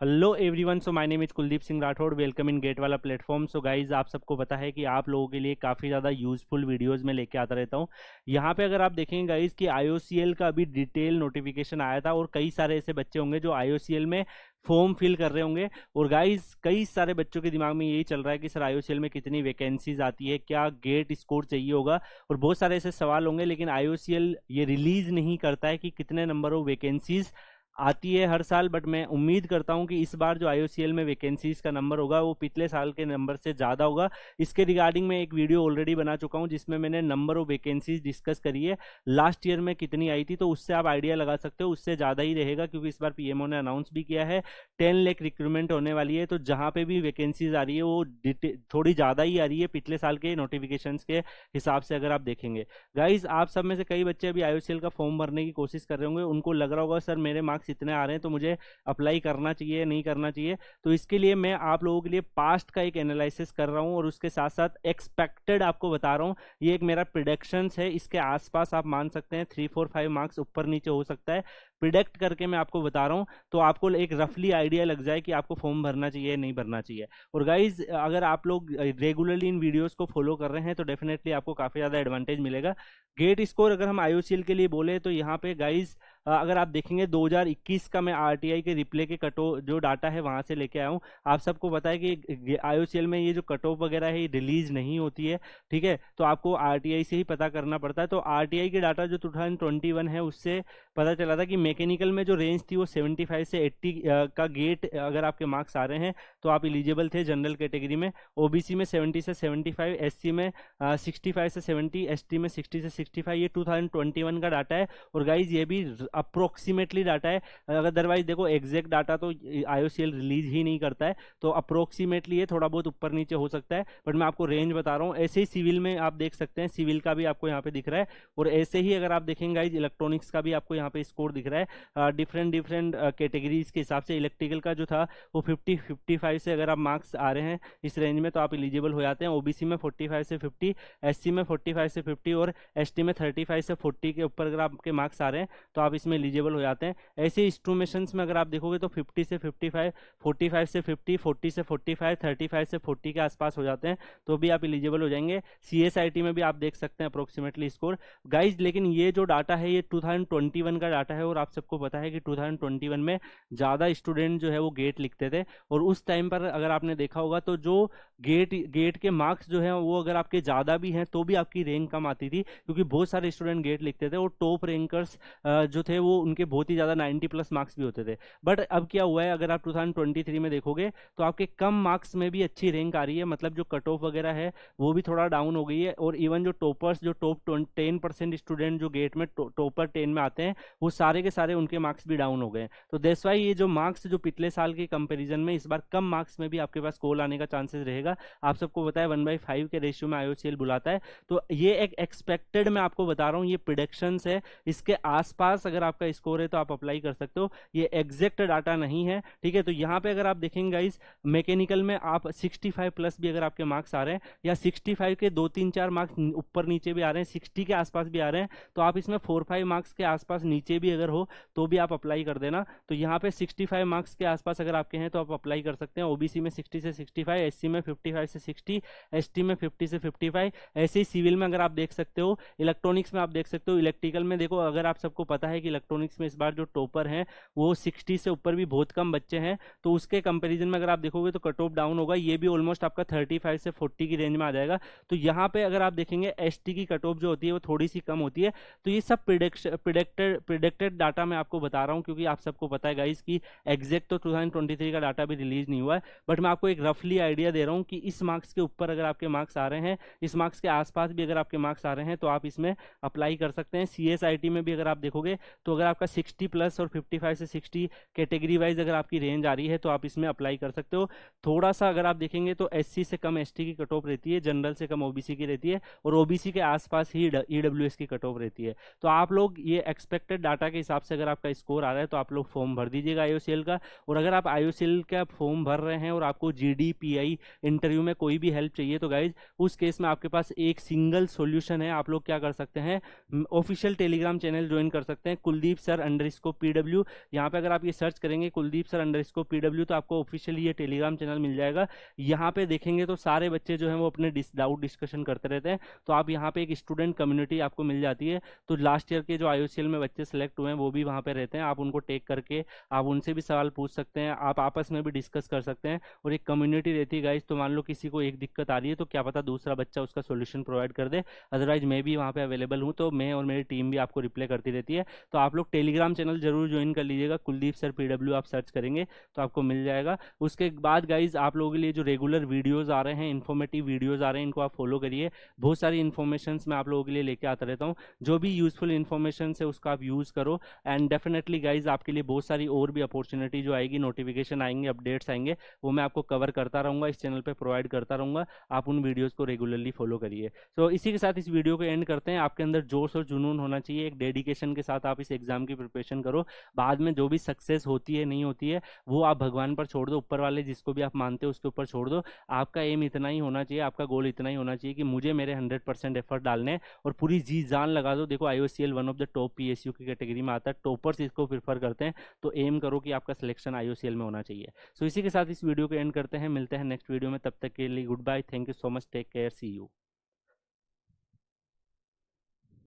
Hello everyone, so my name is Kuldeep Singh Rathore. Welcome in gate वाला platform. So guys, आप सबको पता है कि आप लोगों के लिए काफ़ी ज़्यादा यूजफुल वीडियोस में लेके आता रहता हूँ। यहाँ पे अगर आप देखेंगे गाइज कि IOCL का अभी डिटेल नोटिफिकेशन आया था और कई सारे ऐसे बच्चे होंगे जो IOCL में फॉर्म फिल कर रहे होंगे। और गाइज, कई सारे बच्चों के दिमाग में यही चल रहा है कि सर IOCL में कितनी वैकेंसीज आती है, क्या गेट स्कोर चाहिए होगा, और बहुत सारे ऐसे सवाल होंगे। लेकिन IOCL ये रिलीज नहीं करता है कि कितने नंबर ऑफ वैकेंसीज आती है हर साल। बट मैं उम्मीद करता हूं कि इस बार जो IOCL में वैकेंसीज का नंबर होगा वो पिछले साल के नंबर से ज़्यादा होगा। इसके रिगार्डिंग मैं एक वीडियो ऑलरेडी बना चुका हूं जिसमें मैंने नंबर ऑफ वैकेंसीज डिस्कस करी है लास्ट ईयर में कितनी आई थी। तो उससे आप आइडिया लगा सकते हो, उससे ज़्यादा ही रहेगा क्योंकि इस बार PMO ने अनाउंस भी किया है 10 लाख रिक्रूटमेंट होने वाली है। तो जहाँ पे भी वैकेंसीज आ रही है वो थोड़ी ज़्यादा ही आ रही है पिछले साल के नोटिफिकेशन के हिसाब से अगर आप देखेंगे। गाइज, आप सब में से कई बच्चे अभी IOCL का फॉर्म भरने की कोशिश कर रहे होंगे। उनको लग रहा होगा सर मेरे मार्क्स इतने आ रहे हैं तो मुझे अप्लाई करना चाहिए नहीं करना चाहिए। तो इसके लिए मैं आप लोगों के लिए पास्ट का एक एनालिसिस कर रहा हूं और उसके साथ साथ एक्सपेक्टेड आपको बता रहा हूं। ये एक मेरा प्रिडिक्शंस है, इसके आसपास आप मान सकते हैं 3 4 5 मार्क्स ऊपर नीचे हो सकता है। प्रिडिक्ट करके मैं आपको बता रहा हूं तो आपको एक रफली आइडिया लग जाए कि आपको फॉर्म भरना चाहिए नहीं भरना चाहिए। और गाइज, अगर आप लोग रेगुलरली इन वीडियोस को फॉलो कर रहे हैं तो डेफिनेटली आपको काफ़ी ज़्यादा एडवांटेज मिलेगा। गेट स्कोर अगर हम IOCL के लिए बोले तो यहाँ पे गाइज अगर आप देखेंगे 2021 का मैं RTI के रिप्ले के कटो जो डाटा है वहां से लेके आया हूँ। आप सबको पता है कि IOCL में ये जो कट ऑफ वगैरह है ये रिलीज नहीं होती है, ठीक है। तो आपको RTI से ही पता करना पड़ता है। तो RTI के डाटा जो 2021 है उससे पता चला था कि मैकेनिकल में जो रेंज थी वो 75 से 80 का गेट अगर आपके मार्क्स आ रहे हैं तो आप एलिजिबल थे जनरल कैटेगरी में। OBC में 70 से 75, SC में 65 से 70, ST में 60 से 65। ये 2021 का डाटा है और गाइज ये भी अप्रोक्सीमेटली डाटा है। अदरवाइज देखो एग्जैक्ट डाटा तो IOCL रिलीज ही नहीं करता है, तो अप्रोक्सीमेटली ये थोड़ा बहुत ऊपर नीचे हो सकता है। बट मैं आपको रेंज बता रहा हूँ। ऐसे ही सिविल में आप देख सकते हैं, सिविल का भी आपको यहाँ पे दिख रहा है। और ऐसे ही अगर आप देखेंगे गाइज इलेक्ट्रॉनिक्स का भी आपको यहाँ पे स्कोर दिख रहा है डिफरेंट डिफरेंट कैटेगरीज के हिसाब से। इलेक्ट्रिकल का जो था वो 55 से अगर आप मार्क्स आ रहे हैं इस रेंज में तो आप एलिजिबल हो जाते हैं। OBC में 45 से 50, SC में 45 से 50 और ST में 35 से 40 के ऊपर अगर आपके मार्क्स आ रहे हैं तो आप इसमें एलिजिबल हो जाते हैं। ऐसे इंस्ट्रूमेशंस में अगर आप देखोगे तो 50 से 55, 45 से 50, 40 से 45, 35 से 40 के आसपास हो जाते हैं तो भी आप एलिजिबल हो जाएंगे। CSIT में भी आप देख सकते हैं अप्रोक्सीमेटली स्कोर गाइज। लेकिन ये जो डाटा है ये 2021 का डाटा है और आप सबको पता है कि 2021 में ज़्यादा स्टूडेंट जो है वो गेट लिखते थे। और उस टाइम पर अगर आपने देखा होगा तो जो गेट के मार्क्स जो है वो अगर आपके ज़्यादा भी हैं तो भी आपकी रैंक कम आती थी क्योंकि बहुत सारे स्टूडेंट गेट लिखते थे और टॉप रैंकर्स जो थे वो उनके बहुत ही ज़्यादा 90+ मार्क्स भी होते थे। बट अब क्या हुआ है, अगर आप 2023 में देखोगे तो आपके कम मार्क्स में भी अच्छी रैंक आ रही है। मतलब जो कट ऑफ वगैरह है वो भी थोड़ा डाउन हो गई है। और इवन जो टॉपर्स, जो टॉप 10% स्टूडेंट जो गेट में टॉपर 10 में आते हैं वो सारे के सारे उनके मार्क्स भी डाउन हो गए। तो दैट्स वाई ये जो मार्क्स जो पिछले साल के कंपेरिजन में इस बार कम मार्क्स में भी आपके पास कॉल आने का चांसेस रहेगा। आप सबको बताया 1/5 के रेशियो में IOCL बुलाता है। तो ये एक एक्सपेक्टेड मैं आपको बता रहा हूँ, ये प्रिडिक्शंस है। इसके आसपास अगर आपका स्कोर है तो आप अप्लाई कर सकते हो, ये एग्जैक्ट डाटा नहीं है, ठीक है। तो यहाँ पे अगर आप देखेंगे गाइस मैकेनिकल में आप 65+ भी अगर आपके मार्क्स आ रहे हैं या 65 के 2 3 4 मार्क्स ऊपर नीचे भी आ रहे हैं, 60 के आसपास भी आ रहे हैं तो आप इसमें 4 5 मार्क्स के आसपास नीचे भी अगर हो तो भी आप अप्लाई कर देना। तो यहाँ पे 65 मार्क्स के आसपास अगर आपके हैं तो आप अप्लाई कर सकते हैं। OBC में 60 से 65, SC में 55 से 60, ST में 50 से 55। ऐसे ही सिविल में अगर आप देख सकते हो, इलेक्ट्रॉनिक्स में आप देख सकते हो, इलेक्ट्रिकल में देखो अगर आप सबको पता है कि इलेक्ट्रॉनिक्स में इस बार जो टॉपर हैं वो 60 से ऊपर भी बहुत कम बच्चे हैं तो उसके कंपैरिजन में अगर आप देखोगे तो कट ऑफ डाउन होगा। ये भी ऑलमोस्ट आपका 35 से 40 की रेंज में आ जाएगा। तो यहाँ पे अगर आप देखेंगे ST की कट ऑफ जो होती है वो थोड़ी सी कम होती है। तो ये सब प्रिडिक्टेड डाटा मैं आपको बता रहा हूँ क्योंकि आप सबको पता है गाइस कि एग्जैक्ट तो 2023 का डाटा भी रिलीज नहीं हुआ है। बट मैं आपको एक रफली आइडिया दे रहा हूँ कि इस मार्क्स के ऊपर अगर आपके मार्क्स आ रहे हैं, इस मार्क्स के आसपास भी अगर आपके मार्क्स आ रहे हैं तो आप इसमें अप्लाई कर सकते हैं। CSIT में भी अगर आप देखोगे तो अगर आपका 60+ और 55 से 60 कैटेगरी वाइज अगर आपकी रेंज आ रही है तो आप इसमें अप्लाई कर सकते हो। थोड़ा सा अगर आप देखेंगे तो SC से कम ST की कट ऑफ रहती है, जनरल से कम OBC की रहती है और OBC के आसपास ही EWS की कट ऑफ रहती है। तो आप लोग ये एक्सपेक्टेड डाटा के हिसाब से अगर आपका स्कोर आ रहा है तो आप लोग फॉर्म भर दीजिएगा IOCL का। और अगर आप IOCL का फॉर्म भर रहे हैं और आपको GD PI इंटरव्यू में कोई भी हेल्प चाहिए तो गाइज उस केस में आपके पास एक सिंगल सॉल्यूशन है। आप लोग क्या कर सकते हैं, ऑफिशियल टेलीग्राम चैनल ज्वाइन कर सकते हैं कुलदीप सर _PW। यहाँ पे अगर आप ये सर्च करेंगे कुलदीप सर _PW तो आपको ऑफिशियली ये टेलीग्राम चैनल मिल जाएगा। यहाँ पे देखेंगे तो सारे बच्चे जो हैं वो अपने डाउट डिस्कशन करते रहते हैं। तो आप यहाँ पे एक स्टूडेंट कम्युनिटी आपको मिल जाती है। तो लास्ट ईयर के जो IOCL में बच्चे सेलेक्ट हुए हैं वो भी वहाँ पे रहते हैं, आप उनको टेक करके आप उनसे भी सवाल पूछ सकते हैं, आप आपस में भी डिस्कस कर सकते हैं। और एक कम्युनिटी रहती है गाइज, तो मान लो किसी को एक दिक्कत आ रही है तो क्या पता दूसरा बच्चा उसका सोल्यूशन प्रोवाइड कर दे। अदरवाइज मैं भी वहाँ पे अवेलेबल हूँ, तो मैं और मेरी टीम भी आपको रिप्लाई करती रहती है। तो आप लोग टेलीग्राम चैनल जरूर ज्वाइन कर लीजिएगा, कुलदीप सर PW आप सर्च करेंगे तो आपको मिल जाएगा। उसके बाद गाइज आप लोगों के लिए जो रेगुलर वीडियोस आ रहे हैं, इन्फॉर्मेटिव वीडियोस आ रहे हैं, इनको आप फॉलो करिए। बहुत सारी इन्फॉर्मेशन मैं आप लोगों के लिए लेके आता रहता हूँ, जो भी यूजफुल इन्फॉर्मेशन है उसका आप यूज़ करो। एंड डेफिनेटली गाइज आपके लिए बहुत सारी और भी अपॉर्चुनिटी जो आएगी, नोटिफिकेशन आएंगे, अपडेट्स आएंगे, वो मैं आपको कवर करता रहूँगा, इस चैनल पर प्रोवाइड करता रहूँगा। आप उन वीडियोज़ को रेगुलरली फॉलो करिए। तो इसी के साथ इस वीडियो को एंड करते हैं। आपके अंदर जोश और जुनून होना चाहिए, एक डेडिकेशन के साथ आप इस एग्जाम की प्रिपरेशन करो। बाद में जो भी सक्सेस होती है नहीं होती है वो आप भगवान पर छोड़ दो, ऊपर वाले जिसको भी आप मानते हो उसके ऊपर छोड़ दो। आपका एम इतना ही होना चाहिए, आपका गोल इतना ही होना चाहिए कि मुझे मेरे 100% एफर्ट डालने हैं और पूरी जी जान लगा दो। देखो IOCL one of the top PSU की कैटेगरी में आता है, टॉपर्स इसको प्रीफर करते हैं। तो एम करो कि आपका सिलेक्शन IOCL में होना चाहिए। सो इसी के साथ इस वीडियो को एंड करते हैं, मिलते हैं नेक्स्ट वीडियो में, तब तक के लिए good bye, thank you so much, take care, see you.